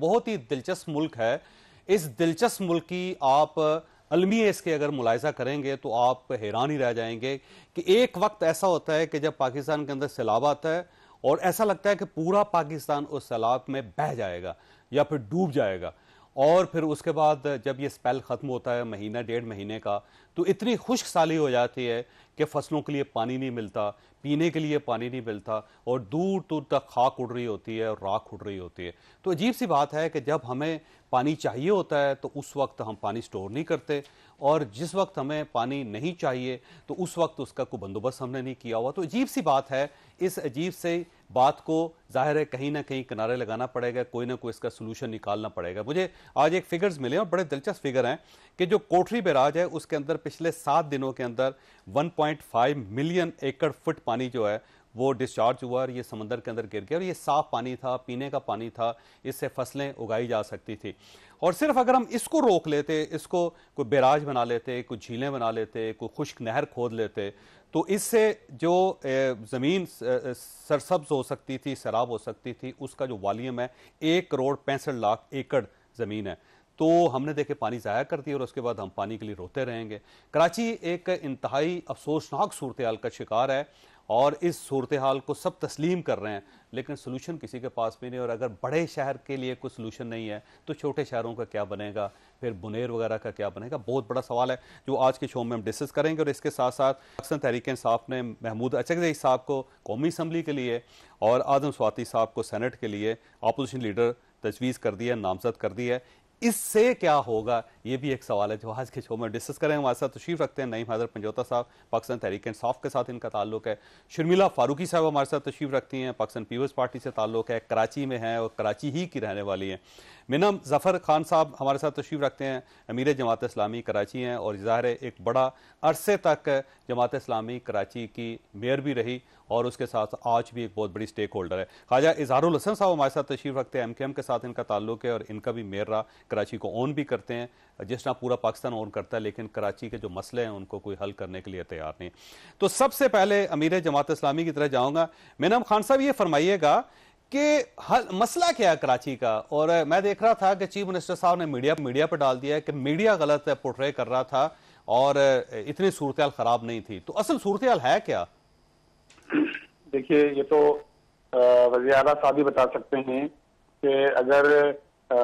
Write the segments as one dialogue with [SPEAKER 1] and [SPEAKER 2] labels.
[SPEAKER 1] बहुत ही दिलचस्प मुल्क है। इस दिलचस्प मुल्क की आप अलमिया इसके अगर मुलाहिजा करेंगे तो आप हैरान ही रह जाएंगे कि एक वक्त ऐसा होता है कि जब पाकिस्तान के अंदर सैलाब आता है और ऐसा लगता है कि पूरा पाकिस्तान उस सैलाब में बह जाएगा या फिर डूब जाएगा, और फिर उसके बाद जब ये स्पेल ख़त्म होता है महीना डेढ़ महीने का, तो इतनी खुश्क साली हो जाती है कि फसलों के लिए पानी नहीं मिलता, पीने के लिए पानी नहीं मिलता, और दूर दूर तक खाक उड़ रही होती है और राख उड़ रही होती है। तो अजीब सी बात है कि जब हमें पानी चाहिए होता है तो उस वक्त हम पानी स्टोर नहीं करते, और जिस वक्त हमें पानी नहीं चाहिए तो उस वक्त उसका कोई बंदोबस्त हमने नहीं किया हुआ। तो अजीब सी बात है। इस अजीब से बात को जाहिर है कहीं ना कहीं किनारे लगाना पड़ेगा, कोई ना कोई इसका सोल्यूशन निकालना पड़ेगा। मुझे आज एक फिगर्स मिले और बड़े दिलचस्प फिगर हैं कि जो कोठरी बैराज है उसके अंदर पिछले 7 दिनों के अंदर 1.5 मिलियन एकड़ फुट पानी जो है वो डिस्चार्ज हुआ, और ये समंदर के अंदर गिर गया, और ये साफ पानी था, पीने का पानी था, इससे फसलें उगाई जा सकती थी। और सिर्फ अगर हम इसको रोक लेते, इसको कोई बैराज बना लेते, कोई झीलें बना लेते, कोई खुश्क नहर खोद लेते, तो इससे जो ज़मीन सरसब्ज हो सकती थी, सैराब हो सकती थी, उसका जो वॉल्यूम है 1,65,00,000 एकड़ ज़मीन है। तो हमने देखे पानी ज़ाया कर दिया और उसके बाद हम पानी के लिए रोते रहेंगे। कराची एक इंतहाई अफसोसनाक सूरत हाल का शिकार है, और इस सूरत हाल को सब तस्लीम कर रहे हैं, लेकिन सोल्यूशन किसी के पास भी नहीं। और अगर बड़े शहर के लिए कोई सोल्यूशन नहीं है तो छोटे शहरों का क्या बनेगा, फिर बुनेर वगैरह का क्या बनेगा, बहुत बड़ा सवाल है जो आज के शो में हम डिस्कस करेंगे। और इसके साथ साथ पाकिस्तान तहरीक इंसाफ ने महमूद अचकज़ई साहब को कौमी असम्बली के लिए और आदम स्वाति साहब को सेनेट के लिए अपोजिशन लीडर तजवीज़ कर दिया, नामजद कर दिया है। इससे क्या होगा, ये भी एक सवाल है जो आज के शो में डिस्कस करें। हमारे साथ तशरीफ रखते हैं नईम हैदर पंजोता साहब, पाकिस्तान तहरीक इंसाफ के साथ इनका ताल्लुक है। शर्मिला फारूकी साहब हमारे साथ तशरीफ रखती हैं, पाकिस्तान पीपल्स पार्टी से ताल्लुक है, कराची में है और कराची ही की रहने वाली हैं। मिनम जफ़र खान साहब हमारे साथ तशरीफ रखते हैं, अमीर जमात इस्लामी कराची हैं, और ज़ाहिर है एक बड़ा अरसे तक जमात इस्लामी कराची की मेयर भी रही और उसके साथ आज भी एक बहुत बड़ी स्टेक होल्डर है। ख्वाजा इजहारुल हसन साहब हमारे साथ तशरीफ रखते हैं, MKM के साथ इनका ताल्लुक है और इनका भी मेयर रहा, कराची को ओन भी करते हैं, जिस तरह पूरा पाकिस्तान ओन करता है, लेकिन कराची के जो मसले हैं उनको कोई हल करने के लिए तैयार नहीं। तो सबसे पहले अमीर जमात इस्लामी की तरह जाऊंगा। मिनम खान साहब, ये फरमाइएगा कि मसला क्या है कराची का। और मैं देख रहा था कि चीफ मिनिस्टर साहब ने मीडिया पर डाल दिया है कि मीडिया गलत पोर्ट्रे कर रहा था और इतनी सूरत हाल खराब नहीं थी। तो असल सूरत हाल है क्या?
[SPEAKER 2] देखिए, ये तो वज़ीर आला साहब भी बता सकते हैं कि अगर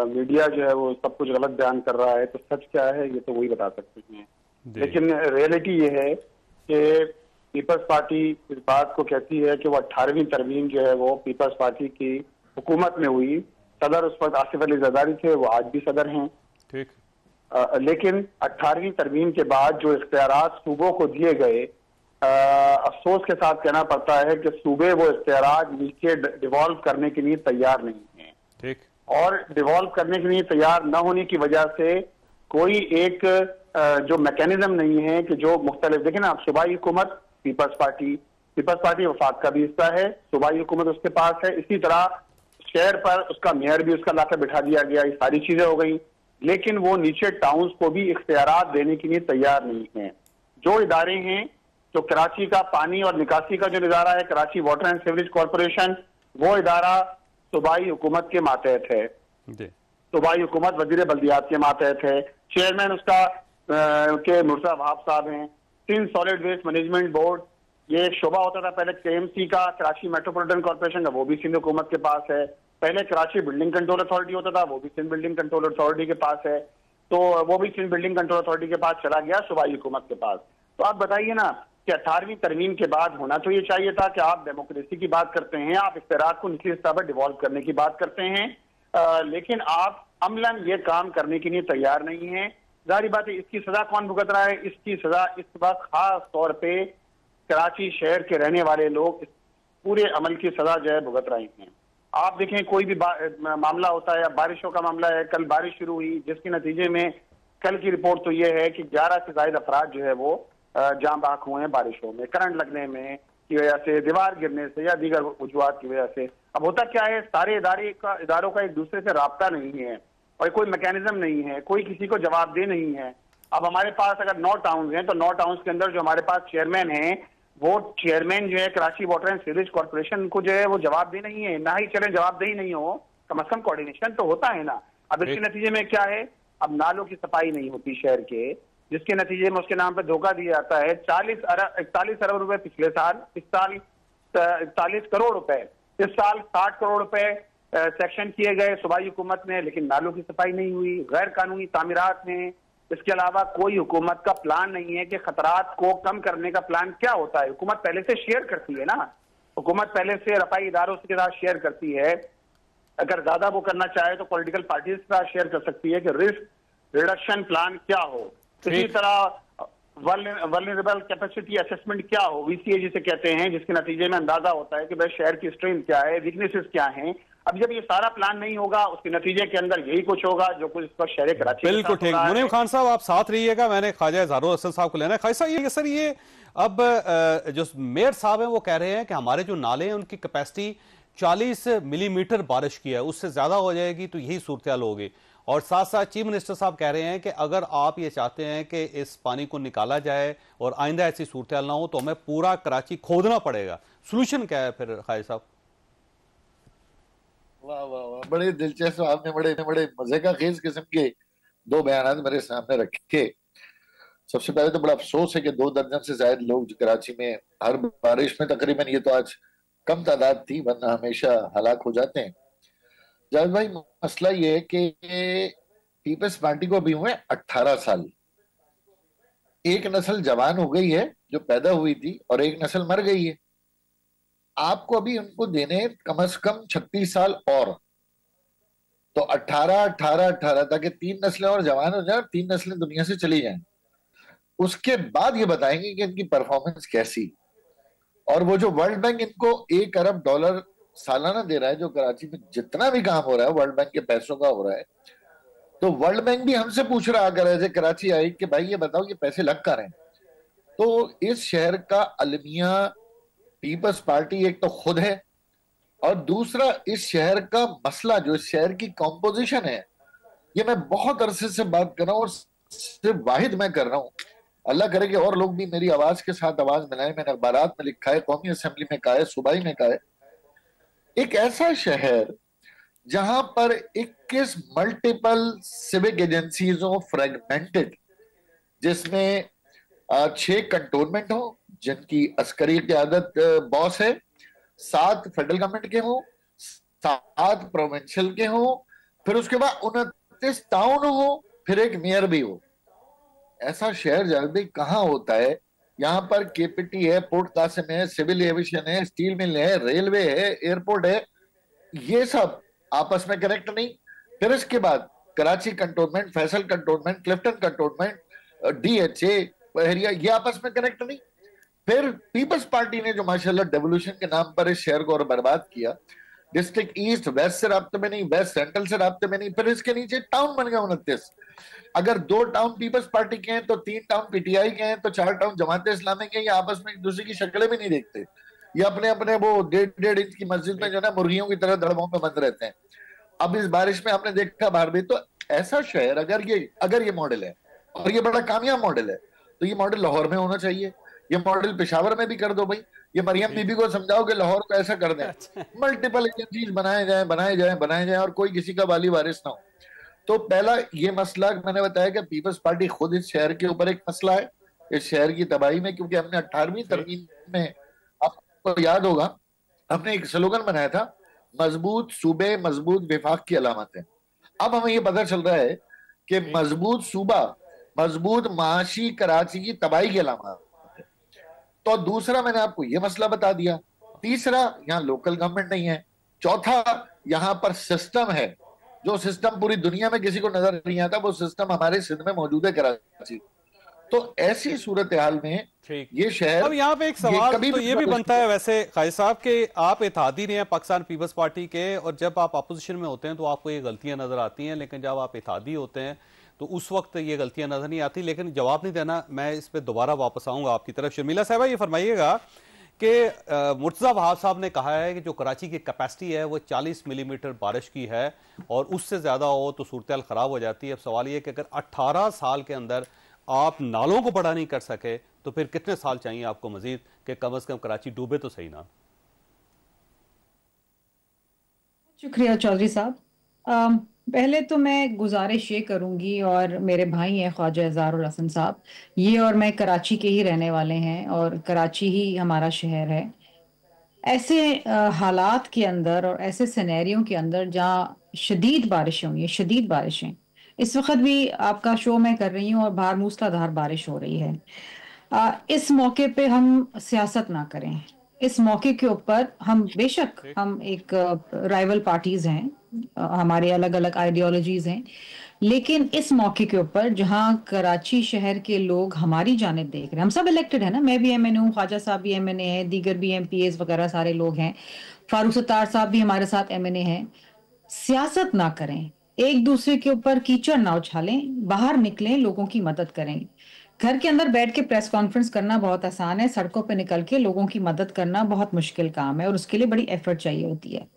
[SPEAKER 2] मीडिया जो है वो सब कुछ गलत बयान कर रहा है तो सच क्या है ये तो वही बता सकते हैं। लेकिन रियलिटी ये है कि पीपल्स पार्टी इस बात को कहती है कि वो 18वीं तरमीम जो है वो पीपल्स पार्टी की हुकूमत में हुई। सदर उस वक्त आसिफ अली जरदारी थे, वो आज भी सदर हैं। ठीक। लेकिन 18वीं तरमीम के बाद जो इख्तियारात सूबों को दिए गए, अफसोस के साथ कहना पड़ता है कि सूबे वो इख्तियारात नीचे डिवॉल्व करने के लिए तैयार नहीं है। ठीक। और डिवॉल्व करने के लिए तैयार न होने की वजह से कोई एक जो मैकेनिज्म नहीं है कि जो मुख्तलिफ, देखिए ना, आप सूबाई हुकूमत पीपल्स पार्टी वफाक का भी हिस्सा है, सूबाई हुकूमत उसके पास है, इसी तरह शहर पर उसका मेयर भी उसका लाकर बिठा दिया गया, ये सारी चीजें हो गई। लेकिन वो नीचे टाउन्स को भी इख्तियारात देने के लिए तैयार नहीं है। जो इदारे हैं, तो कराची का पानी और निकासी का जो इदारा है, Karachi water and sewerage corporation, वो इदारा सूबाई हुकूमत के मातहत है। सूबाई हुकूमत वजीर बल्दियात के मातहत है। चेयरमैन उसका के मुर्तज़ा वहाब साहब हैं। Sindh solid waste management board, ये एक शोबा होता था पहले KMC का, कराची मेट्रोपॉलिटन कॉर्पोरेशन का, वो भी सिंध हुकूमत के पास है। पहले कराची बिल्डिंग कंट्रोल अथॉरिटी होता था, वो भी सिंध बिल्डिंग कंट्रोल अथॉरिटी के पास है। तो वो भी सिंध बिल्डिंग कंट्रोल अथॉरिटी के पास चला गया, सूबाई हुकूमत के पास। तो आप बताइए ना कि 18वीं तरमीम के बाद होना तो ये चाहिए था कि आप डेमोक्रेसी की बात करते हैं, आप इख्तियारात को निचली सतह पर डिवॉल्व करने की बात करते हैं, लेकिन आप अमलन ये काम करने के लिए तैयार नहीं है। जाहिर बात है, इसकी सजा कौन भुगत रहा है? इसकी सजा इस वक्त खास तौर पे कराची शहर के रहने वाले लोग इस पूरे अमल की सजा जो है भुगत रहे हैं। आप देखें, कोई भी मामला होता है, बारिशों का मामला है, कल बारिश शुरू हुई जिसके नतीजे में कल की रिपोर्ट तो ये है कि 11 से ज्यादा अफराद जो है वो जान बाहक हुए हैं बारिशों में, करंट लगने में की वजह से, दीवार गिरने से या दीगर वजूहात की वजह से। अब होता क्या है, सारे इदारों का एक दूसरे से राब्ता नहीं है और कोई मैकेनिज्म नहीं है, कोई किसी को जवाबदेह नहीं है। अब हमारे पास अगर 9 टाउन्स हैं तो 9 टाउन्स के अंदर जो हमारे पास चेयरमैन हैं, वो चेयरमैन जो है Karachi water and sewerage corporation को जो है वो जवाबदेह नहीं है। ना ही चले जवाबदेही नहीं हो कम से कम कोऑर्डिनेशन तो होता है ना। अब इसके नतीजे में क्या है, अब नालों की सफाई नहीं होती शहर के, जिसके नतीजे में उसके नाम पर धोखा दिया जाता है। 41 अरब रुपए पिछले साल, इस साल 41 करोड़ रुपए, इस साल 60 करोड़ रुपए सेक्शन किए गए सूबाई हुकूमत ने, लेकिन नालों की सफाई नहीं हुई, गैर कानूनी तामीरात में। इसके अलावा कोई हुकूमत का प्लान नहीं है कि खतरात को कम करने का प्लान क्या होता है। हुकूमत पहले से शेयर करती है ना, हुकूमत पहले से रफाई इदारों के साथ शेयर करती है। अगर ज्यादा वो करना चाहे तो पॉलिटिकल पार्टीज के साथ शेयर कर सकती है कि रिस्क रिडक्शन प्लान क्या हो। इसी तरह वल्नरेबल कैपेसिटी असेसमेंट क्या हो, वीसीए जिसे कहते हैं, जिसके नतीजे में अंदाजा होता है कि भाई शहर की स्ट्रेंथ क्या है, वीकनेसेस क्या हैं। अब जब ये सारा प्लान नहीं होगा, उसके नतीजे के अंदर यही कुछ होगा जो कुछ इस पर शहर कराची।
[SPEAKER 1] बिल्कुल ठीक। मुनीम खान साहब आप साथ रहिएगा, मैंने ख्वाजा इजहारुल हसन साहब को लेना है। ख्वाजा साहब, ये सर ये अब जो मेयर साहब हैं वो कह रहे हैं कि हमारे जो नाले हैं उनकी कैपेसिटी 40 मिलीमीटर बारिश की है, उससे ज्यादा हो जाएगी तो यही सूरत हाल होगी। और साथ साथ चीफ मिनिस्टर साहब कह रहे हैं कि अगर आप ये चाहते हैं कि इस पानी को निकाला जाए और आइंदा ऐसी सूरत हाल ना हो तो हमें पूरा कराची खोदना पड़ेगा। सोल्यूशन क्या है फिर ख्वाजा साहब?
[SPEAKER 3] वाह वाह वाह, बड़े दिलचस्प, आपने बड़े बड़े मजे का खेज किस्म के दो बयान मेरे सामने रखे। सबसे पहले तो बड़ा अफसोस है कि 2 दर्जन से ज्यादा लोग कराची में हर बारिश में तकरीबन, ये तो आज कम तादाद थी वरना हमेशा हलाक हो जाते हैं। जावेद भाई, मसला ये है कि पीपल्स पार्टी को अभी हुए 18 साल। एक नस्ल जवान हो गई है जो पैदा हुई थी और एक नस्ल मर गई है। आपको अभी उनको देने कम से कम 36 साल और, तो 18 18 18, ताकि 3 नस्लें और जवान हो जाए और 3 नस्लें दुनिया से चली जाएं। उसके बाद ये बताएंगे कि इनकी परफॉर्मेंस कैसी। और वो जो वर्ल्ड बैंक इनको $1 अरब सालाना दे रहा है, जो कराची में जितना भी काम हो रहा है वर्ल्ड बैंक के पैसों का हो रहा है, तो वर्ल्ड बैंक भी हमसे पूछ रहा अगर ऐसे कराची आई कि भाई ये बताओ ये पैसे लग कर रहे हैं। तो इस शहर का अलमिया पीपल्स पार्टी एक तो खुद है, और दूसरा इस शहर का मसला, जो इस शहर की कॉम्पोजिशन है, ये मैं बहुत अरसे से बात कर रहा हूँ और सिर्फ वाहिद मैं कर रहा हूँ। अल्लाह करे कि और लोग भी मेरी आवाज के साथ आवाज मिलाएं। मैंने अखबारात में लिखा है, कौमी असेंबली में कहा है, सूबाई में कहा है। एक ऐसा शहर जहां पर 21 मल्टीपल सिविक एजेंसीज हो, फ्रेगमेंटेड, जिसमें 6 कंटोनमेंट हो जिनकी अस्करी क़यादत बॉस है, 7 फेडरल गवर्नमेंट के हो, 7 प्रोविंशियल के हो, फिर उसके बाद 29 टाउन हो, फिर एक मेयर भी हो। ऐसा शहर जल्दी कहाँ होता है? यहाँ पर केपीटी है, पोर्ट कासिम है, सिविल एविएशन है, स्टील मिल है, रेलवे है, एयरपोर्ट है, ये सब आपस में कनेक्ट नहीं। फिर इसके बाद Karachi cantonment, Faisal cantonment, Clifton cantonment, DHA, Bahria, ये आपस में कनेक्ट नहीं। फिर पीपल्स पार्टी ने जो माशाल्लाह डेवोल्यूशन के नाम पर इस शहर को और बर्बाद किया, डिस्ट्रिक्ट ईस्ट वेस्ट से राब्ते में नहीं, वेस्ट सेंट्रल से राब्ते में नहीं, फिर इसके नीचे टाउन बन गया 29। अगर 2 टाउन पीपल्स पार्टी के हैं तो 3 टाउन पीटीआई के हैं, तो 4 टाउन जमात इस्लामी के हैं। ये आपस में एक दूसरे की शक्लें भी नहीं देखते, ये अपने अपने वो 1.5 इंच की मस्जिद में जो है मुर्गियों की तरह दड़बों में बंद रहते हैं। अब इस बारिश में आपने देखा बाहर भी, तो ऐसा शहर अगर ये मॉडल है और ये बड़ा कामयाब मॉडल है, तो ये मॉडल लाहौर में होना चाहिए, ये मॉडल पेशावर में भी कर दो भाई। ये मरियम बीबी को समझाओ कि लाहौर को ऐसा कर दें, मल्टीपल एजेंसीज बनाए जाए और कोई किसी का वाली वारिस ना हो। तो पहला ये मसला मैंने बताया कि पीपल्स पार्टी खुद इस शहर के ऊपर एक मसला है, इस शहर की तबाही में, क्योंकि हमने 18वीं तरमीम में, आपको याद होगा, हमने एक स्लोगन बनाया था, मजबूत सूबे मजबूत विफाक की अलामत है। अब हमें ये पता चल रहा है कि मजबूत सूबा मजबूत माशी कराची की तबाही की अलामत है। तो दूसरा मैंने आपको ये मसला बता दिया। तीसरा, यहाँ लोकल गवर्नमेंट नहीं है। चौथा, यहाँ पर सिस्टम है, जो सिस्टम पूरी दुनिया में किसी को नजर नहीं आता, वो सिस्टम हमारे सिंध में मौजूद है कराची। तो ऐसी सूरत हाल में ये शहर,
[SPEAKER 1] अब यहाँ पे एक सवाल तो ये भी बनता है वैसे ख्वाजा साहब कि आप इत्तेहादी नहीं है पाकिस्तान पीपल्स पार्टी के, और जब आप अपोजिशन में होते हैं तो आपको ये गलतियां नजर आती हैं, लेकिन जब आप इत्तेहादी होते हैं तो उस वक्त ये गलतियां नजर नहीं आती। लेकिन जवाब नहीं देना, मैं इस पर दोबारा वापस आऊंगा आपकी तरफ। शर्मिला साहब, ये फरमाइएगा कि मुर्तजा वहाब साहब ने कहा है कि जो कराची की कैपेसिटी है वो 40 मिलीमीटर बारिश की है और उससे ज्यादा हो तो सूरत हाल खराब हो जाती है। अब सवाल ये कि अगर 18 साल के अंदर आप नालों को बड़ा नहीं कर सके तो फिर कितने साल चाहिए आपको मजीद कि कम से कम कराची डूबे तो सही ना?
[SPEAKER 4] शुक्रिया चौधरी साहब। पहले तो मैं गुजारिश ये करूंगी, और मेरे भाई हैं ख्वाजा इज़हारुल हसन साहब, ये और मैं कराची के ही रहने वाले हैं और कराची ही हमारा शहर है। ऐसे हालात के अंदर और ऐसे सिनेरियो के अंदर जहाँ शदीद बारिशें हुई हैं, शदीद बारिशें, इस वक्त भी आपका शो मैं कर रही हूँ और बाहर मूसलाधार बारिश हो रही है। इस मौके पे हम सियासत ना करें। इस मौके के ऊपर हम बेशक हम एक राइवल पार्टीज हैं, हमारे अलग अलग आइडियोलॉजीज हैं, लेकिन इस मौके के ऊपर जहां कराची शहर के लोग हमारी जानिब देख रहे हैं, हम सब इलेक्टेड है ना, मैं भी एमएनए हूँ, ख्वाजा साहब भी एमएनए है, दीगर भी एमपीएस वगैरह सारे लोग हैं, फारूक सत्तार साहब भी हमारे साथ एमएनए हैं। सियासत ना करें, एक दूसरे के ऊपर कीचड़ ना उछालें, बाहर निकलें, लोगों की मदद करें। घर के अंदर बैठ के प्रेस कॉन्फ्रेंस करना बहुत आसान है, सड़कों पे निकल के लोगों की मदद करना बहुत मुश्किल काम है और उसके लिए बड़ी एफर्ट चाहिए होती है।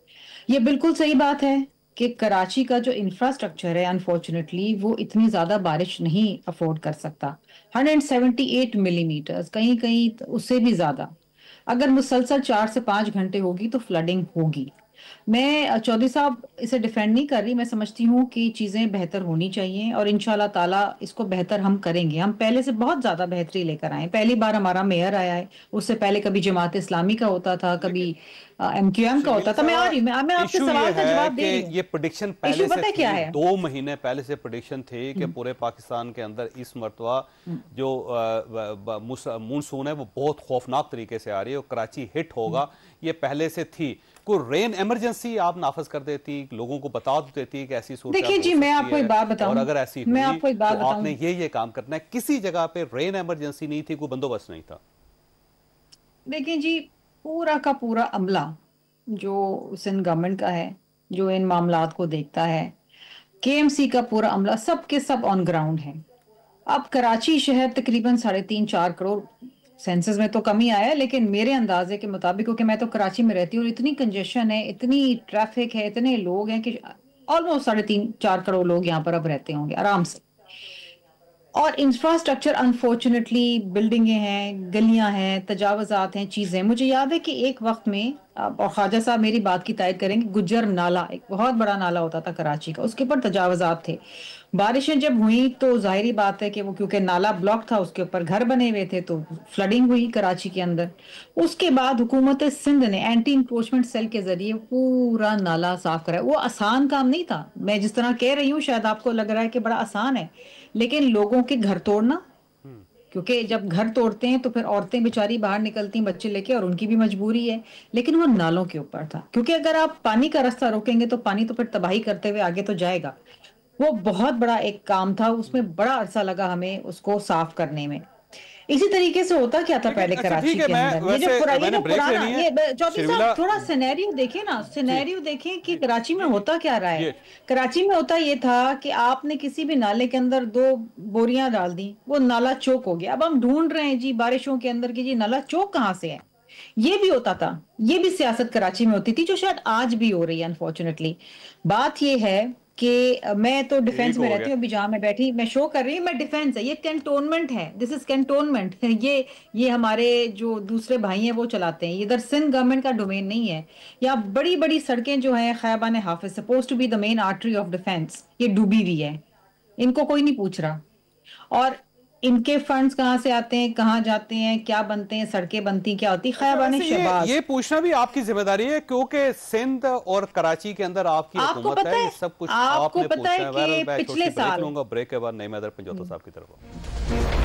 [SPEAKER 4] ये बिल्कुल सही बात है कि कराची का जो इंफ्रास्ट्रक्चर है अनफॉर्चुनेटली वो इतनी ज्यादा बारिश नहीं अफोर्ड कर सकता। 178 मिलीमीटर, कहीं कहीं उससे भी ज्यादा। अगर मुसलसल 4 से 5 घंटे होगी तो फ्लडिंग होगी। मैं चौधरी साहब इसे डिफेंड नहीं कर रही, मैं समझती हूँ कि चीजें बेहतर होनी चाहिए और इंशाल्लाह ताला इसको बेहतर हम करेंगे। हम पहले से बहुत ज्यादा बेहतरी लेकर आए। पहली बार हमारा मेयर आया है, उससे पहले कभी जमात इस्लामी का होता था, कभी एमक्यूएम का होता था। मैं आ रही मैं आपके सवाल का जवाब दे रही हूँ।
[SPEAKER 1] ये प्रेडिक्शन पहले से
[SPEAKER 4] थी, क्या है?
[SPEAKER 1] 2 महीने पहले से प्रेडिक्शन थी कि पूरे पाकिस्तान के अंदर इस मरतबा जो मानसून है वो बहुत खौफनाक तरीके से आ रही है और कराची हिट होगा, ये पहले से थी। कोई रेन इमरजेंसी आप नाफज कर देती, लोगों को बता देती कि ऐसी सूरत।
[SPEAKER 4] देखिए जी, मैं आपको एक बात बताऊं,
[SPEAKER 1] और अगर ऐसी
[SPEAKER 4] मैं आपको एक बात
[SPEAKER 1] बताऊं, आपने ये काम करना है। किसी जगह पे रेन इमरजेंसी नहीं थी, कोई बंदोबस्त नहीं था।
[SPEAKER 4] देखिए जी, पूरा का पूरा अमला जो सिंध गवर्नमेंट का है, जो इन मामलात को देखता है, केएमसी का पूरा अमला, सब के सब ऑन ग्राउंड है। अब कराची शहर तकरीबन 3.5-4 करोड़, सेंसस में तो कमी आया है, लेकिन मेरे अंदाजे के मुताबिक, क्योंकि मैं तो कराची में रहती हूँ, इतनी कंजेशन है, इतनी ट्रैफिक है, इतने लोग हैं कि ऑलमोस्ट 3.5-4 करोड़ लोग यहाँ पर अब रहते होंगे आराम से। और इंफ्रास्ट्रक्चर अनफॉर्चुनेटली, बिल्डिंगें हैं, गलियां हैं, तजावजात हैं, चीजें। मुझे याद है कि एक वक्त में, और ख्वाजा साहब मेरी बात की तायद करेंगे, गुज्जर नाला, एक बहुत बड़ा नाला होता था कराची का, उसके ऊपर तजावजात थे। बारिशें जब हुई तो जाहिर बात है कि वो, क्योंकि नाला ब्लॉक था, उसके ऊपर घर बने हुए थे, तो फ्लडिंग हुई कराची के अंदर। उसके बाद हुकूमत सिंध ने एंटी इंक्रोचमेंट सेल के जरिए पूरा नाला साफ कराया। वो आसान काम नहीं था, मैं जिस तरह कह रही हूँ शायद आपको लग रहा है कि बड़ा आसान है, लेकिन लोगों के घर तोड़ना, क्योंकि जब घर तोड़ते हैं तो फिर औरतें बेचारी बाहर निकलती हैं बच्चे लेके, और उनकी भी मजबूरी है। लेकिन वो नालों के ऊपर था, क्योंकि अगर आप पानी का रास्ता रोकेंगे तो पानी तो फिर तबाही करते हुए आगे तो जाएगा। वो बहुत बड़ा एक काम था, उसमें बड़ा अरसा लगा हमें उसको साफ करने में। इसी तरीके से होता क्या था पहले कराची के अंदर, ये जो पुराना, ये चौधरी साहब थोड़ा सिनेरियो देखें ना, सिनेरियो देखें कि कराची में होता क्या रहा है। कराची में होता ये था कि आपने किसी भी नाले के अंदर 2 बोरियां डाल दी, वो नाला चौक हो गया। अब हम ढूंढ रहे हैं जी बारिशों के अंदर कि जी नाला चौक कहाँ से है। ये भी होता था, ये भी सियासत कराची में होती थी, जो शायद आज भी हो रही है अनफॉर्चुनेटली। बात ये है कि मैं तो डिफेंस में रहती हूँ, अभी जहां मैं बैठी मैं शो कर रही हूँ, मैं डिफेंस है, ये कैंटोनमेंट है, दिस इज कैंटोनमेंट। ये हमारे जो दूसरे भाई हैं वो चलाते हैं, इधर सिंध गवर्नमेंट का डोमेन नहीं है। यहाँ बड़ी बड़ी सड़कें जो है, Khayaban Hafiz suppose to be the main artery of Defence, ये डूबी हुई है, इनको कोई नहीं पूछ रहा। और इनके फंड्स कहाँ से आते हैं, कहाँ जाते हैं, क्या बनते हैं, सड़कें बनती क्या होती, खैबान शहबाज।
[SPEAKER 1] ये पूछना भी आपकी जिम्मेदारी है, क्योंकि सिंध और कराची के अंदर आपकी हुकूमत है, ये सब कुछ आपने पूछना है।
[SPEAKER 4] पिछले साल
[SPEAKER 1] ब्रेक के बाद नई मैदर पंजोता साहब की तरफ।